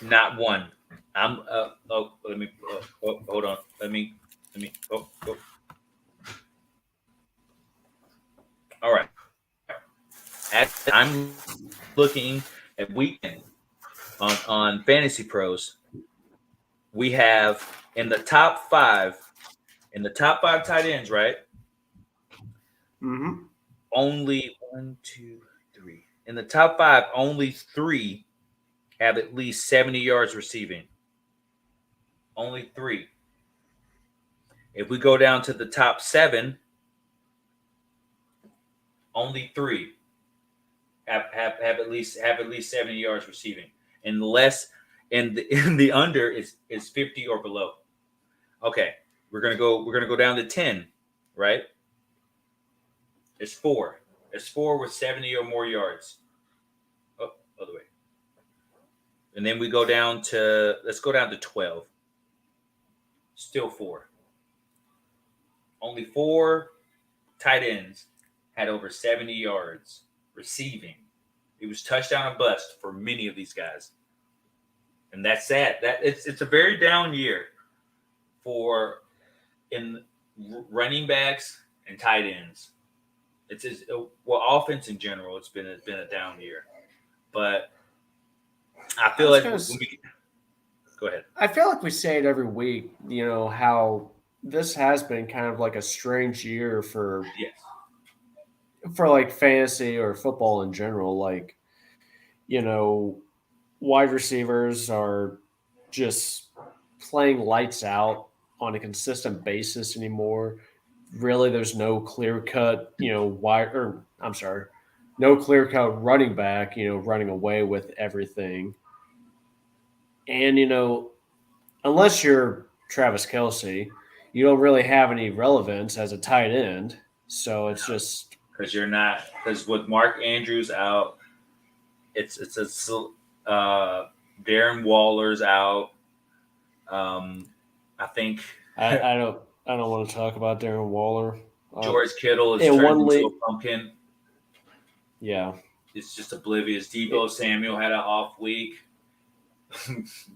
Speaker 1: Not one. I'm. Let me. Hold on. Let me. Oh. All right. I'm looking at weekend on Fantasy Pros. We have in the top five, tight ends, right?
Speaker 2: Mm-hmm.
Speaker 1: Only one, two, three. In the top five, only three have at least 70 yards receiving. Only three. If we go down to the top seven, only three have at least 70 yards receiving. Unless in the under is 50 or below. Okay. We're gonna go down to 10, right? It's four. It's four with 70 or more yards. Oh, other way. And then we go down to let's go down to 12. Still four. Only four tight ends had over 70 yards receiving. It was touchdown and bust for many of these guys. And that's sad. That it's a very down year for in running backs and tight ends. Well, offense in general, it's been a down year. But I
Speaker 2: I
Speaker 1: feel
Speaker 2: was
Speaker 1: like
Speaker 2: gonna.
Speaker 1: when we go ahead.
Speaker 2: I feel like we say it every week. How this has been kind of like a strange year
Speaker 1: Yes.
Speaker 2: for like fantasy or football in general. Like, you know, wide receivers are just playing lights out on a consistent basis anymore. Really, there's no clear cut, no clear cut running back, running away with everything. And, unless you're Travis Kelsey, you don't really have any relevance as a tight end. So it's just,
Speaker 1: Because you're not because with Mark Andrews out, it's Darren Waller's out. I think
Speaker 2: I don't want to talk about Darren Waller.
Speaker 1: George Kittle is
Speaker 2: In
Speaker 1: turned
Speaker 2: one
Speaker 1: into
Speaker 2: league,
Speaker 1: a pumpkin.
Speaker 2: yeah.
Speaker 1: It's just oblivious. Debo
Speaker 2: It,
Speaker 1: Samuel had an off week.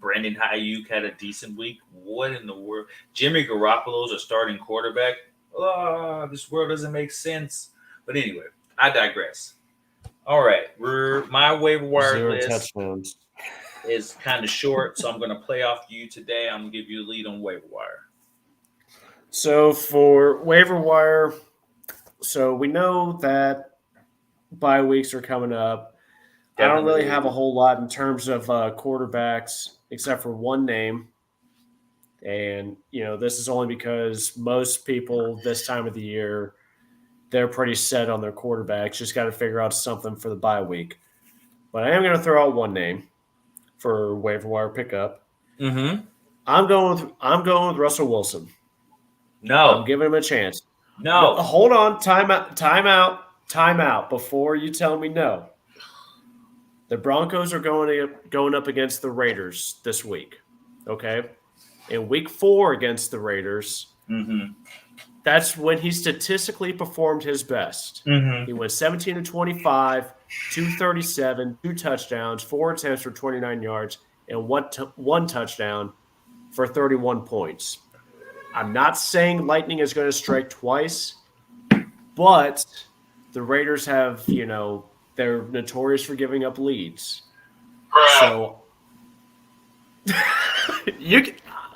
Speaker 1: Brandon Hayuk had a decent week. What in the world? Jimmy Garoppolo's a starting quarterback. Oh, this world doesn't make sense. But anyway, I digress. All right, my waiver wire
Speaker 2: Zero
Speaker 1: list
Speaker 2: touchdowns.
Speaker 1: is kind of short, so I'm going to play off you today. I'm going to give you a lead on waiver wire.
Speaker 2: So for waiver wire, so we know that bye weeks are coming up. I don't really have a
Speaker 1: Definitely.
Speaker 2: whole lot in terms of quarterbacks except for one name. And, this is only because most people this time of the year, they're pretty set on their quarterbacks. Just got to figure out something for the bye week. But I am going to throw out one name for waiver wire pickup.
Speaker 1: Mm-hmm.
Speaker 2: I'm going with Russell Wilson. I'm
Speaker 1: No.
Speaker 2: giving him a chance. No,
Speaker 1: No.
Speaker 2: hold on. Time out before you tell me no. The Broncos are going up against the Raiders this week. Okay? In week 4 against the Raiders,
Speaker 1: Mm-hmm.
Speaker 2: that's when he statistically performed his best. He
Speaker 1: Mm-hmm.
Speaker 2: went 17 to 25, 237, 2 touchdowns, 4 attempts for 29 yards, and one touchdown for 31 points. I'm not saying Lightning is going to strike twice, but the Raiders have, they're notorious for giving up leads. So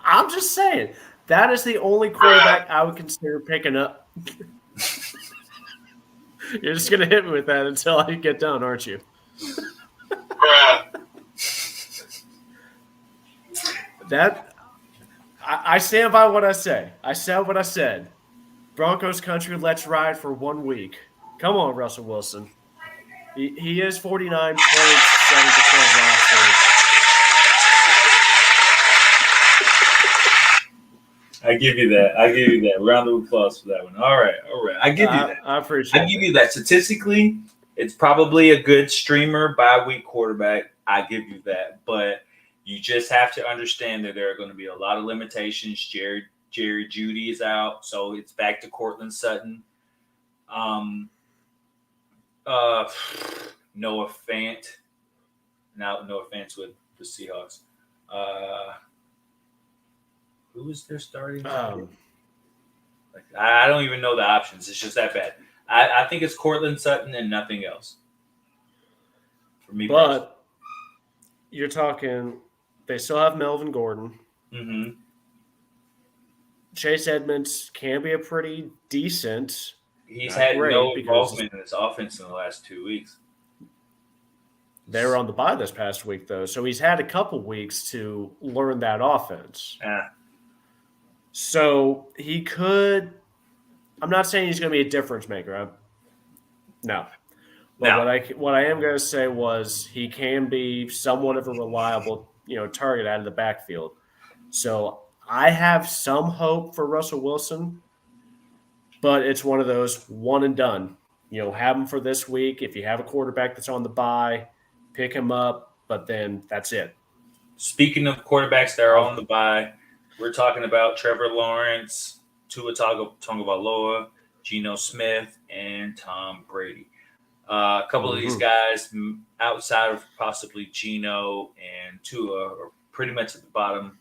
Speaker 2: I'm just saying that is the only quarterback I would consider picking up. You're just gonna hit me with that until I get done, aren't you? That I stand by what I say. I said what I said. Broncos country, let's ride for 1 week. Come on, Russell Wilson. He is 49.7% roster.
Speaker 1: I give you that. I give you that. Round of applause for that one. All right. All right. I give you that.
Speaker 2: I
Speaker 1: I
Speaker 2: appreciate
Speaker 1: give
Speaker 2: it.
Speaker 1: you that. Statistically, it's probably a good streamer bye week quarterback. I give you that. But you just have to understand that there are going to be a lot of limitations. Jerry Judy is out, so it's back to Cortland Sutton. Um, uh, Noah Fant. Now, no offense with the Seahawks. Who is their starting? Like, I don't even know the options. It's just that bad. I think it's Cortland Sutton and nothing else. For me,
Speaker 2: you're talking. They still have Melvin Gordon.
Speaker 1: mm-hmm.
Speaker 2: Chase Edmonds can be a pretty decent,
Speaker 1: He's
Speaker 2: not
Speaker 1: had no
Speaker 2: great, because
Speaker 1: involvement in this offense in the last 2 weeks.
Speaker 2: they were on the bye this past week, though. So he's had a couple weeks to learn that offense.
Speaker 1: Ah,
Speaker 2: So he could. I'm not saying he's going to be a difference maker. No. But
Speaker 1: now,
Speaker 2: what I am going to say was he can be somewhat of a reliable, target out of the backfield. So I have some hope for Russell Wilson, but it's one of those one and done. Have him for this week. If you have a quarterback that's on the bye, pick him up, but then that's it.
Speaker 1: speaking of quarterbacks that are on the bye, we're talking about Trevor Lawrence, Tua Tagovailoa, Geno Smith, and Tom Brady. A couple of these guys, outside of possibly Geno and Tua, are pretty much at the bottom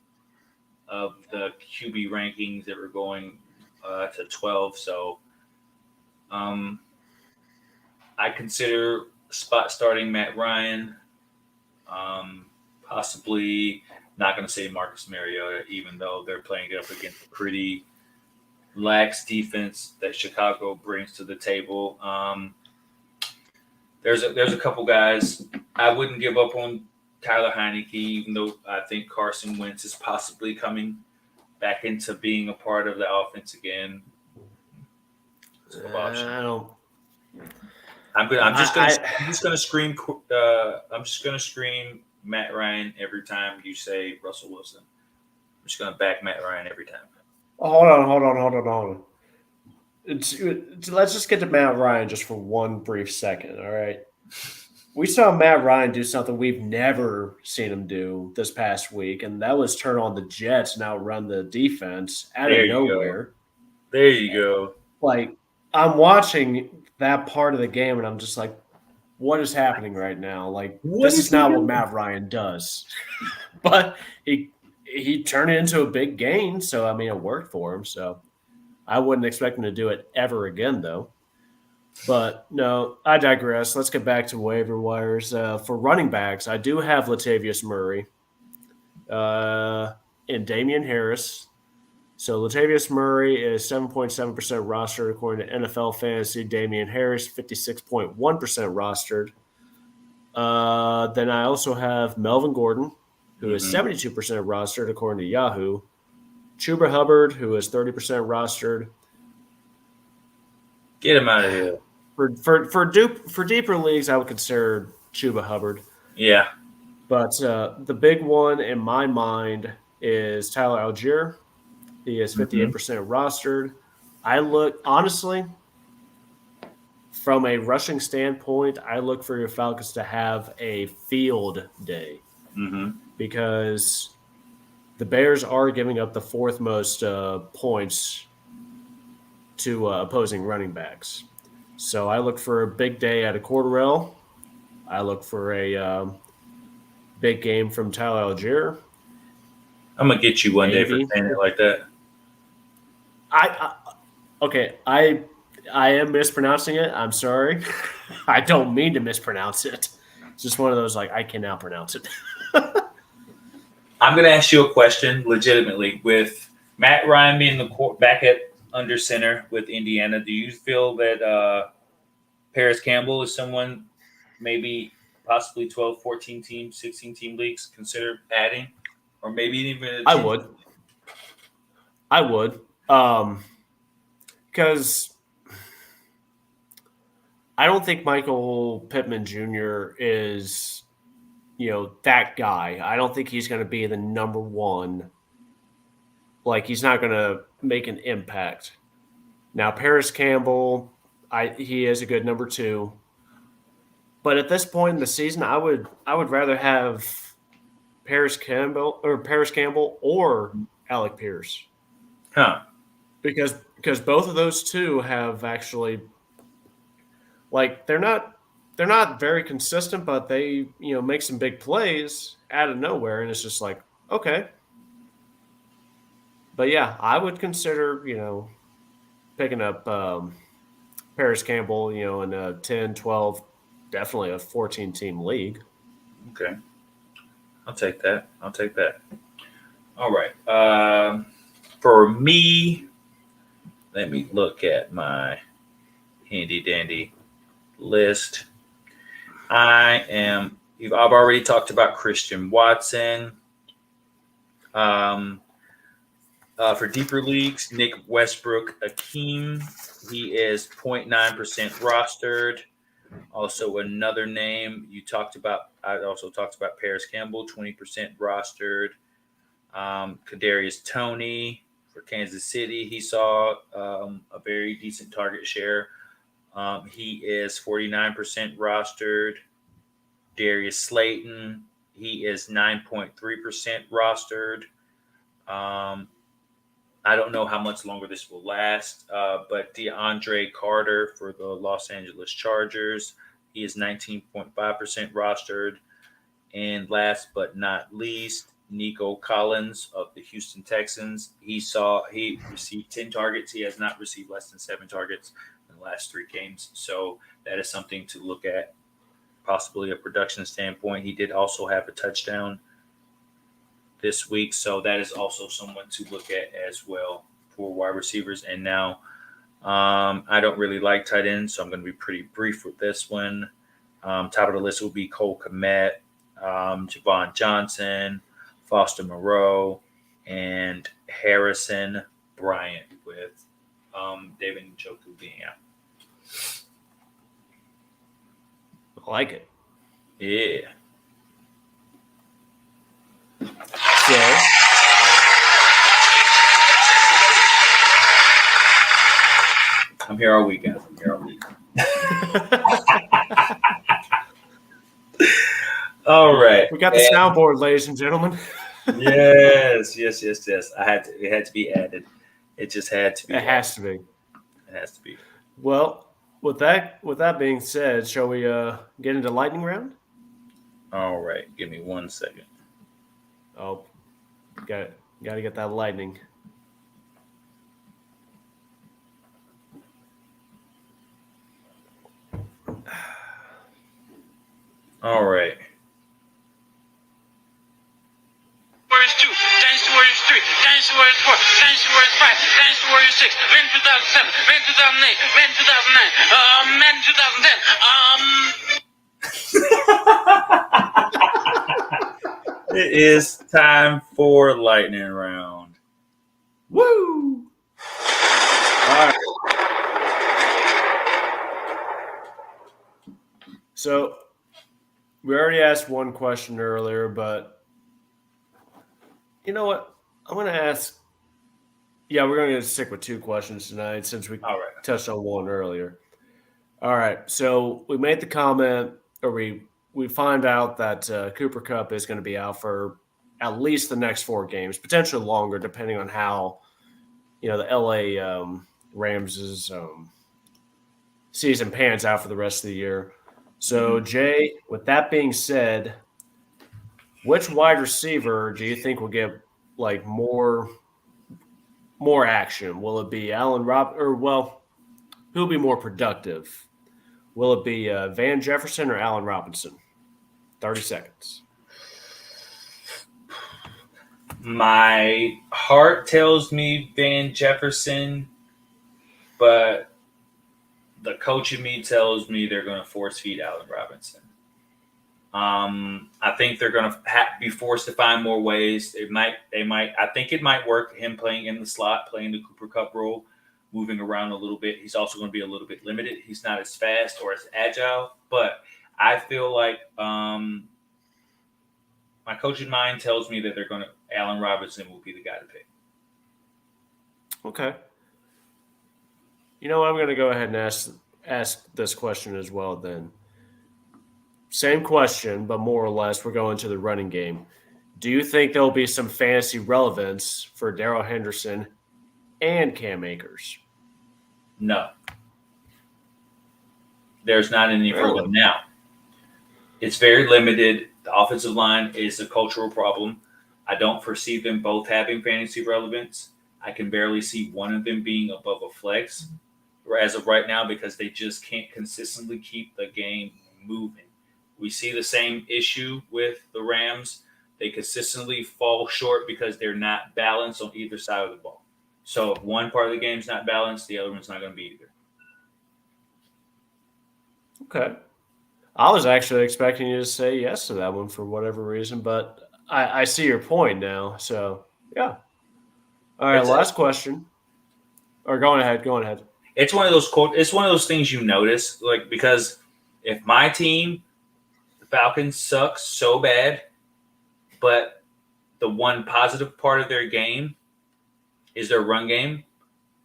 Speaker 1: of the QB rankings that were going to 12. So I consider spot starting Matt Ryan. Possibly not going to say Marcus Mariota, even though they're playing it up against a pretty lax defense that Chicago brings to the table. There's a couple guys. I wouldn't give up on Tyler Heineke, even though I think Carson Wentz is possibly coming back into being a part of the offense again.
Speaker 2: I don't.
Speaker 1: I'm just gonna scream. I'm just gonna scream Matt Ryan every time you say Russell Wilson. I'm just gonna back Matt Ryan every time.
Speaker 2: Hold on. Let's just get to Matt Ryan just for one brief second. All right. We saw Matt Ryan do something we've never seen him do this past week, and that was turn on the Jets and outrun the defense out of nowhere.
Speaker 1: There you go.
Speaker 2: Like, I'm watching that part of the game, and I'm just like, what is happening right now? Like, this is not what Matt Ryan does. But he turned it into a big gain, so, I mean, it worked for him. So I wouldn't expect him to do it ever again, though. But, no, I digress. Let's get back to waiver wires. For running backs, I do have Latavius Murray and Damian Harris. So Latavius Murray is 7.7% rostered according to NFL Fantasy. Damian Harris, 56.1% rostered. Then I also have Melvin Gordon, who is 72% rostered according to Yahoo. Chuba Hubbard, who is 30% rostered.
Speaker 1: Get him out of here.
Speaker 2: For deeper leagues, I would consider Chuba Hubbard.
Speaker 1: Yeah.
Speaker 2: But the big one in my mind is Tyler Algier. He is 58% rostered. I look, honestly, from a rushing standpoint, I look for your Falcons to have a field day because the Bears are giving up the fourth most points to opposing running backs. So I look for a big day out of Cordarrelle. I look for a big game from Tyler Algier.
Speaker 1: I'm going to get you one day for saying it like that.
Speaker 2: I am mispronouncing it. I'm sorry. I don't mean to mispronounce it. It's just one of those, like, I can now pronounce it.
Speaker 1: I'm going to ask you a question legitimately. With Matt Ryan being the back at under center with Indiana, do you feel that Paris Campbell is someone maybe possibly 12, 14 team, 16 team leagues consider adding? Or maybe even
Speaker 2: I would. Because I don't think Michael Pittman Jr. is, that guy. I don't think he's going to be the number one. Like, he's not going to make an impact. Now, Paris Campbell, he is a good number two. But at this point in the season, I would rather have Paris Campbell or Alec Pierce.
Speaker 1: Huh.
Speaker 2: Because both of those two have actually, like, they're not very consistent, but they make some big plays out of nowhere, and it's just like, okay. But yeah, I would consider picking up Paris Campbell in a 10, 12, definitely a 14 team league.
Speaker 1: Okay, I'll take that. All right. For me, let me look at my handy dandy list. I've already talked about Christian Watson. Um, for deeper leagues, Nick Westbrook Akeem. He is 0.9% rostered. Also, another name you talked about. I also talked about Paris Campbell, 20% rostered. Kadarius Toney for Kansas City. He saw a very decent target share. He is 49% rostered. Darius Slayton, he is 9.3% rostered. I don't know how much longer this will last, but DeAndre Carter for the Los Angeles Chargers, he is 19.5% rostered. And last but not least, Nico Collins of the Houston Texans. He received 10 targets. He has not received less than 7 targets in the last 3 games. So that is something to look at, possibly a production standpoint. He did also have a touchdown this week. So that is also someone to look at as well for wide receivers. And now I don't really like tight ends, so I'm going to be pretty brief with this one. Top of the list will be Cole Kmet, Javon Johnson, Foster Moreau, and Harrison Bryant with David Njoku being out.
Speaker 2: I like it.
Speaker 1: Yeah.
Speaker 2: So,
Speaker 1: I'm here all weekend. All right.
Speaker 2: We got the soundboard, ladies and gentlemen.
Speaker 1: yes. It had to be added. It just had to be.
Speaker 2: It has to be.
Speaker 1: It has to be.
Speaker 2: Well, with that being said, shall we get into lightning round?
Speaker 1: All right. Give me 1 second.
Speaker 2: Oh, got to get that lightning.
Speaker 1: All right.
Speaker 3: Warriors 2, Dynasty Warriors 3, Dynasty Warriors 4, Dynasty Warriors 5, Dynasty Warriors 6, Man 2007, Man 2008, Man 2009, Man 2010.
Speaker 1: It is time for lightning round.
Speaker 2: Woo! All right. So we already asked one question earlier, but you know what? I'm going to ask. Yeah, we're going to stick with 2 questions tonight since we touched on one earlier. All right. So we made the comment, or we find out that Cooper Kupp is going to be out for at least the next 4 games, potentially longer, depending on how the LA Rams' season pans out for the rest of the year. So, Jay, with that being said, which wide receiver do you think will get like more action? Will it be Allen who'll be more productive? Will it be Van Jefferson or Allen Robinson? 30 seconds.
Speaker 1: My heart tells me Van Jefferson, but the coach in me tells me they're going to force feed Allen Robinson. I think they're going to be forced to find more ways. They might. I think it might work. Him playing in the slot, playing the Cooper Kupp role, moving around a little bit. He's also going to be a little bit limited. He's not as fast or as agile, but I feel like my coaching mind tells me that Allen Robinson will be the guy to pick.
Speaker 2: Okay. I'm going to go ahead and ask this question as well then. Same question, but more or less, we're going to the running game. Do you think there'll be some fantasy relevance for Darrell Henderson and Cam Akers?
Speaker 1: No. There's not any for them now. It's very limited. The offensive line is a cultural problem. I don't foresee them both having fantasy relevance. I can barely see one of them being above a flex as of right now because they just can't consistently keep the game moving. We see the same issue with the Rams. They consistently fall short because they're not balanced on either side of the ball. So if one part of the game's not balanced, the other one's not going to be either.
Speaker 2: Okay. I was actually expecting you to say yes to that one for whatever reason, but I see your point now. So, yeah. All right,
Speaker 1: It's
Speaker 2: last question. Or going ahead.
Speaker 1: it's one of those it's one of those things you notice, like, because if my team, the Falcons, sucks so bad, but the one positive part of their game is their run game,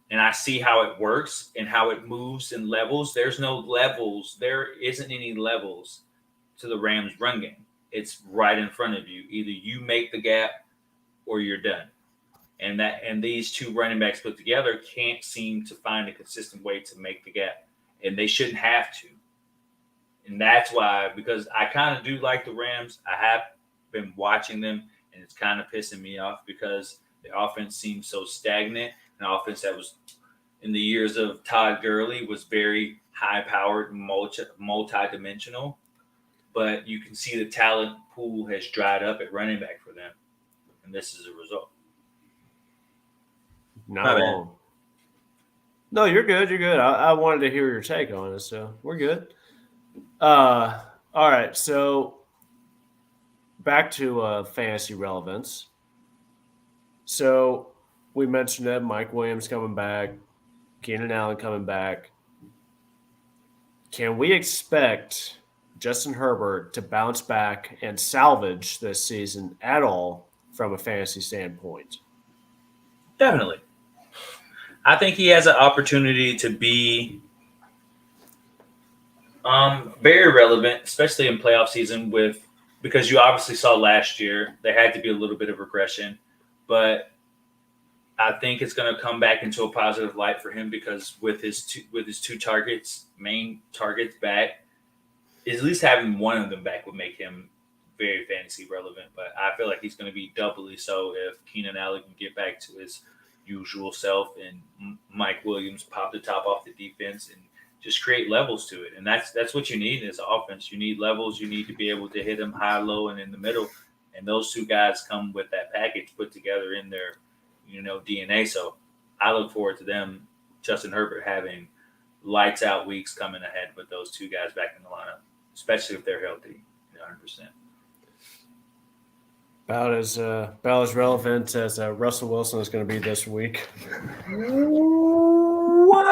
Speaker 1: and I see how it works and how it moves and levels. There's no levels. There isn't any levels to the Rams' run game. It's right in front of you. Either you make the gap or you're done. And these two running backs put together can't seem to find a consistent way to make the gap, and they shouldn't have to. And that's why, because I kind of do like the Rams. I have been watching them, and it's kind of pissing me off because the offense seems so stagnant. An offense that was in the years of Todd Gurley was very high-powered, multi-dimensional, but you can see the talent pool has dried up at running back for them, and this is a result.
Speaker 2: Not wrong. No, you're good. You're good. I wanted to hear your take on it, so we're good. All right, so back to fantasy relevance. So we mentioned that Mike Williams coming back, Keenan Allen coming back. Can we expect Justin Herbert to bounce back and salvage this season at all from a fantasy standpoint?
Speaker 1: Definitely. I think he has an opportunity to be very relevant, especially in playoff season, because you obviously saw last year there had to be a little bit of regression, but I think it's going to come back into a positive light for him because with his two main targets back, at least having one of them back would make him very fantasy relevant. But I feel like he's going to be doubly so if Keenan Allen can get back to his usual self and Mike Williams pop the top off the defense and just create levels to it. And that's what you need as an offense. You need levels. You need to be able to hit them high, low, and in the middle. And those two guys come with that package put together in their DNA. So I look forward to them, Justin Herbert, having lights out weeks coming ahead with those two guys back in the lineup, especially if they're healthy, 100%.
Speaker 2: About as relevant as Russell Wilson is going to be this week.
Speaker 1: What?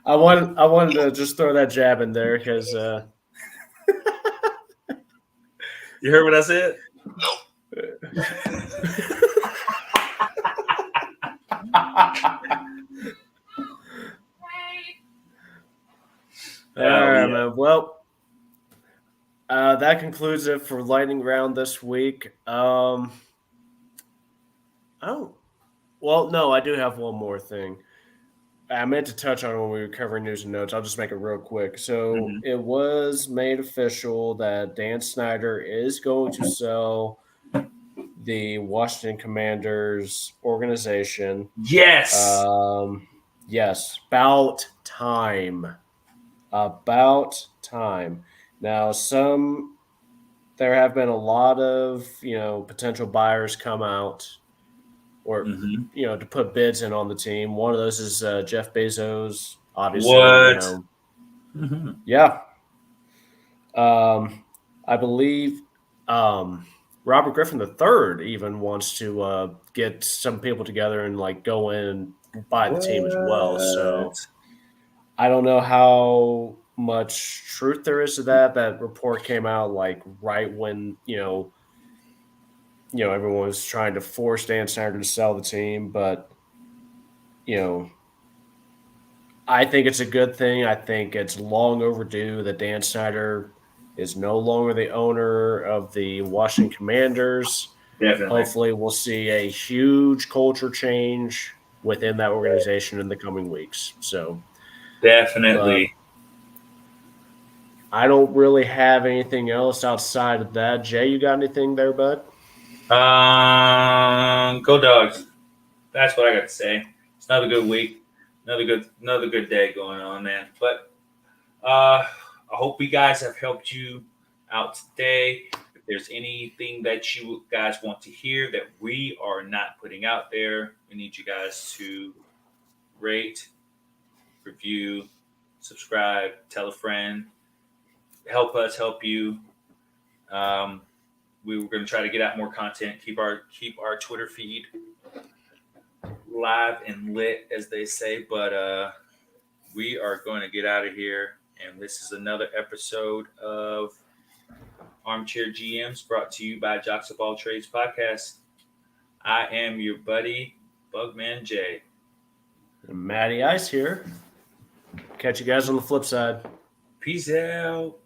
Speaker 2: I wanted to just throw that jab in there because
Speaker 1: you heard what I said?
Speaker 2: All right, man. Well, that concludes it for lightning round this week. I do have one more thing. I meant to touch on it when we were covering news and notes. I'll just make it real quick. So It was made official that Dan Snyder is going to sell the Washington Commanders organization.
Speaker 1: Yes.
Speaker 2: Yes. About time. About time. Now, there have been a lot of, potential buyers come out or, to put bids in on the team. One of those is Jeff Bezos, obviously.
Speaker 1: What?
Speaker 2: Yeah. I believe Robert Griffin III even wants to get some people together and go in and buy the team as well. So I don't know how much truth there is to that. That report came out right when everyone was trying to force Dan Snyder to sell the team, but I think it's a good thing. I think it's long overdue that Dan Snyder is no longer the owner of the Washington Commanders.
Speaker 1: Definitely.
Speaker 2: Hopefully we'll see a huge culture change within that organization in the coming weeks. So
Speaker 1: definitely.
Speaker 2: I don't really have anything else outside of that. Jay, you got anything there, bud?
Speaker 1: Go Dogs. That's what I got to say. It's another good week. Another good day going on, man. But I hope you guys have helped you out today. If If there's anything that you guys want to hear that we are not putting out there, we need you guys to rate, review, subscribe, tell a friend, help us help you. We were going to try to get out more content, keep our Twitter feed live and lit, as they say. But we are going to get out of here, and this is another episode of Armchair GMs, brought to you by Jocks of All Trades podcast. I am your buddy, Bugman J.
Speaker 2: Matty Ice here. Catch you guys on the flip side.
Speaker 1: Peace out.